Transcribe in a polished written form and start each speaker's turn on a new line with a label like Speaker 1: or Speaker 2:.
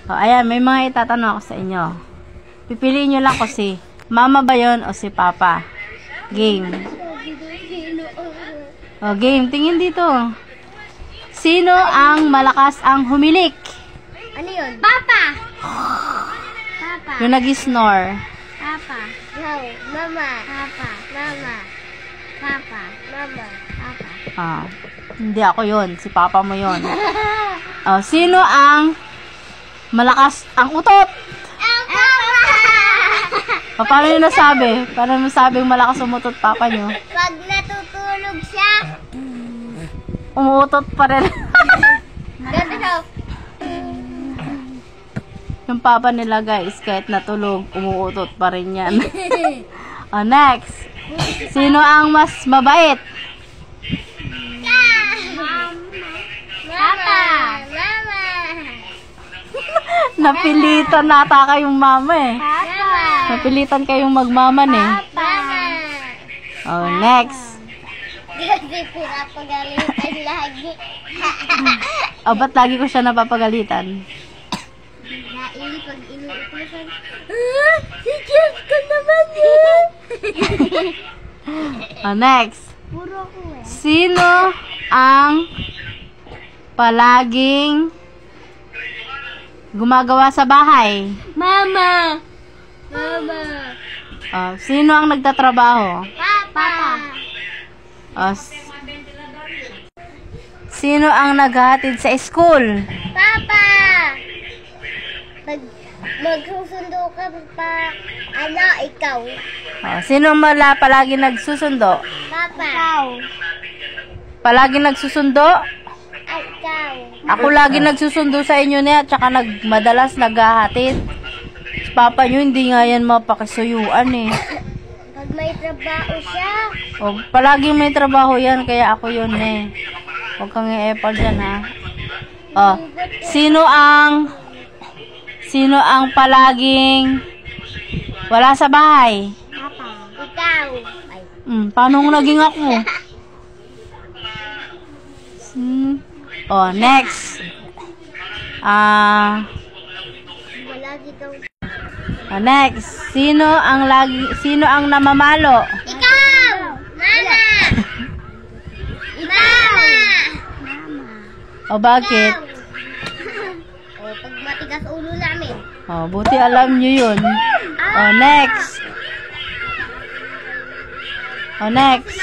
Speaker 1: O, ayan, may mga itatanong ako sa inyo. Pipiliin nyo lang ko si mama ba yun o si papa. Game. O, game. Tingin dito. Sino ang malakas ang humilik?
Speaker 2: Ano yun? Papa! Papa.
Speaker 1: Yung nag-snore.
Speaker 2: Papa. No. Mama. Papa. Mama. Papa. Mama. Papa.
Speaker 1: Ah, hindi ako yun. Si papa mo yun. O, sino ang malakas ang utot?
Speaker 2: Ang papa!
Speaker 1: O, paano nyo nasabi? Paano nyo nasabing malakas umutot papa nyo?
Speaker 2: Pag natutulog siya.
Speaker 1: Umuutot pa rin.
Speaker 2: Ganito.
Speaker 1: Yung papa nila guys, kahit natulog, umuutot pa rin yan. O, next. Sino ang mas mabait?
Speaker 2: Papa. Mama.
Speaker 1: Napilitan nata kayong mama eh.
Speaker 2: Papa.
Speaker 1: Napilitan kayong magmaman eh.
Speaker 2: Mama.
Speaker 1: O, next.
Speaker 2: Kasi pinapagalitan lagi.
Speaker 1: O, ba't lagi ko siya napapagalitan?
Speaker 2: Naili pag inuutusan. Si Jeff ko naman eh.
Speaker 1: O, next.
Speaker 2: Puro ko eh.
Speaker 1: Sino ang palaging gumagawa sa bahay?
Speaker 2: Mama. Mama.
Speaker 1: O, sino ang nagtatrabaho?
Speaker 2: Papa.
Speaker 1: O, sino ang naghahatid sa school?
Speaker 2: Papa. Magsusundo ka pa. Ano, ikaw?
Speaker 1: O, sino ang palagi nagsusundo?
Speaker 2: Papa. Ikaw.
Speaker 1: Palagi nagsusundo?
Speaker 2: Ikaw.
Speaker 1: Ako lagi nagsusundo sa inyo na at saka madalas naghahatid. Si papa nyo hindi nga yan mapakisuyuan eh.
Speaker 2: Pag may trabaho siya.
Speaker 1: O, palagi may trabaho yan kaya ako yun eh. Huwag kang i-epal dyan ha. O, sino ang palaging wala sa bahay?
Speaker 2: Papa. Ikaw. Ay.
Speaker 1: Paano naging ako? O, next.
Speaker 2: Malagi daw.
Speaker 1: Next. Sino ang namamalo?
Speaker 2: Ikaw! Mama! Mama!
Speaker 1: O, bakit?
Speaker 2: O, pag matigas ulo namin.
Speaker 1: O, buti alam nyo yun. O, next. O, next.